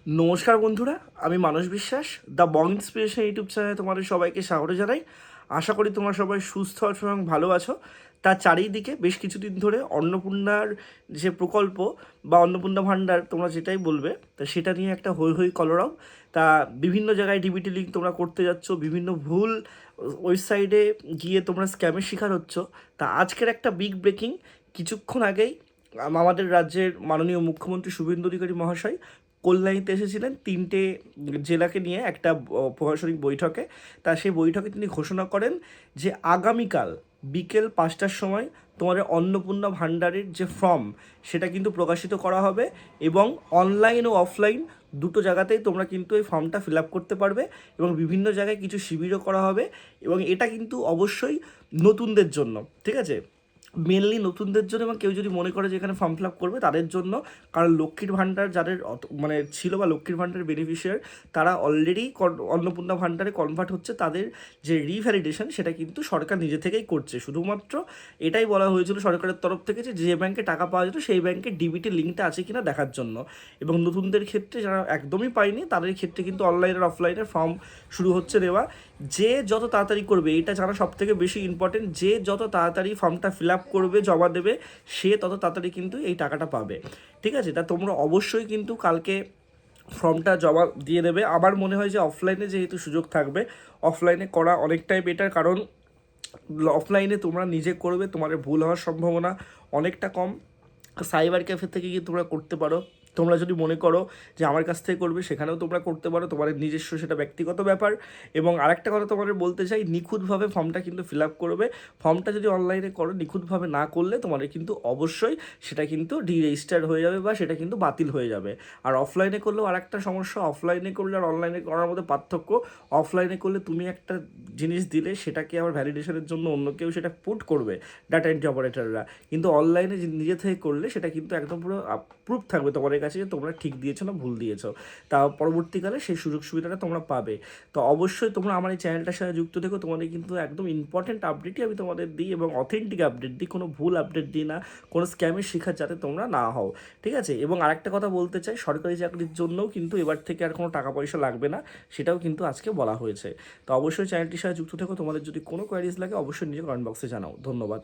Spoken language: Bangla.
নমস্কার বন্ধুরা, আমি মানস বিশ্বাস দ্য বং ইন্সপিরেশন ইউটিউব চ্যানেলে তোমাদের সবাইকে স্বাগত জানাই। আশা করি তোমরা সবাই সুস্থ আছো এবং ভালো আছো। তার চারিদিকে বেশ কিছুদিন ধরে অন্নপূর্ণার যে প্রকল্প বা অন্নপূর্ণা ভাণ্ডার তোমরা যেটাই বলবে, তা সেটা নিয়ে একটা হৈ হৈ কলরব। তা বিভিন্ন জায়গায় ডিবিটি লিঙ্ক তোমরা করতে যাচ্ছ, বিভিন্ন ভুল ওয়েবসাইটে গিয়ে তোমরা স্ক্যামের শিকার হচ্ছ। তা আজকের একটা বিগ ব্রেকিং, কিছুক্ষণ আগেই আমাদের রাজ্যের মাননীয় মুখ্যমন্ত্রী শুভেন্দু অধিকারী মহাশয় কল্যাণীতে এসেছিলেন তিনটে জেলাকে নিয়ে একটা প্রশাসনিক বৈঠকে। তা সেই বৈঠকে তিনি ঘোষণা করেন যে আগামীকাল বিকেল 5টার সময় তোমাদের অন্নপূর্ণা ভাণ্ডারের যে ফর্ম সেটা কিন্তু প্রকাশিত করা হবে এবং অনলাইন ও অফলাইন দুটো জায়গাতেই তোমরা কিন্তু এই ফর্মটা ফিল আপ করতে পারবে এবং বিভিন্ন জায়গায় কিছু শিবিরও করা হবে। এবং এটা কিন্তু অবশ্যই নতুনদের জন্য, ঠিক আছে, মেনলি নতুনদের জন্য। এবং কেউ যদি মনে করে যে এখানে ফর্ম ফিল আপ করবে তাদের জন্য, কারণ লক্ষ্মীর ভাণ্ডার যাদের মানে ছিল বা লক্ষ্মীর ভাণ্ডারের বেনিফিশিয়ার তারা অলরেডি অন্নপূর্ণা ভাণ্ডারে কনভার্ট হচ্ছে, তাদের যে রিভ্যালিডেশন সেটা কিন্তু সরকার নিজে থেকেই করছে। শুধুমাত্র এটাই বলা হয়েছিল সরকারের তরফ থেকে যে ব্যাংকে টাকা পাওয়া যেত সেই ব্যাংকে ডিবিটি লিঙ্কটা আছে কিনা দেখার জন্য। এবং নতুনদের ক্ষেত্রে যারা একদমই পায়নি তাদের ক্ষেত্রে কিন্তু অনলাইন আর অফলাইনের ফর্ম শুরু হচ্ছে দেওয়া। যে যত তাড়াতাড়ি করবে, এটা জানা সব থেকে বেশি ইম্পর্টেন্ট, যে যত তাড়াতাড়ি ফর্মটা ফিল আপ করবে, জমা দেবে, সে তত তাড়াতাড়ি কিন্তু এই টাকাটা পাবে। ঠিক আছে, তা তোমরা অবশ্যই কিন্তু কালকে ফর্মটা জমা দিয়ে দেবে। আমার মনে হয় যে অফলাইনে যেহেতু সুযোগ থাকবে, অফলাইনে করা অনেকটাই বেটার, কারণ অফলাইনে তোমরা নিজে করবে, তোমাদের ভুল হওয়ার সম্ভাবনা অনেকটা কম। সাইবার ক্যাফে থেকে গিয়ে তোমরা করতে পারো। তোমরা যদি মনে করো যে আমার কাছ থেকে করবে, সেখানেও তোমরা করতে পারো, তোমাদের নিজস্ব সেটা ব্যক্তিগত ব্যাপার। এবং আরেকটা কথা তোমাদের বলতে চাই, নিখুঁতভাবে ফর্মটা কিন্তু ফিল আপ করবে। ফর্মটা যদি অনলাইনে করো, নিখুঁতভাবে না করলে তোমাদের কিন্তু অবশ্যই সেটা কিন্তু ডিরেজিস্টার হয়ে যাবে বা সেটা কিন্তু বাতিল হয়ে যাবে। আর অফলাইনে করলেও আরেকটা সমস্যা, অফলাইনে করলে আর অনলাইনে করার মধ্যে পার্থক্য, অফলাইনে করলে তুমি একটা জিনিস দিলে সেটাকে আবার ভ্যালিডেশনের জন্য অন্য কেউ সেটা পুট করবে, ডাটা এন্ট্রি অপারেটররা। কিন্তু অনলাইনে নিজে থেকে করলে সেটা কিন্তু একদম পুরো প্রুফ থাকবে তোমাদের কাছে যে তোমরা ঠিক দিয়েছো না ভুল দিয়েছো। তা পরবর্তীকালে সেই সুযোগ সুবিধাটা তোমরা পাবে। তো অবশ্যই তোমরা আমার এই চ্যানেলটার সাথে যুক্ত থেকো। তোমাদের কিন্তু একদম ইম্পর্টেন্ট আপডেটই আমি তোমাদের দিই এবং অথেন্টিক আপডেট দিই, কোনো ভুল আপডেট দিই না, কোনো স্ক্যামের শিকার যাতে তোমরা না হও। ঠিক আছে, এবং আরেকটা কথা বলতে চাই, সরকারি চাকরির জন্যও কিন্তু এবার থেকে আর কোনো টাকা পয়সা লাগবে না, সেটাও কিন্তু আজকে বলা হয়েছে। তো অবশ্যই চ্যানেলটির সাথে যুক্ত থেকো। তোমাদের যদি কোনো কোয়ারিজ লাগে অবশ্যই নিজে কমেন্ট বক্সে জানাও। ধন্যবাদ।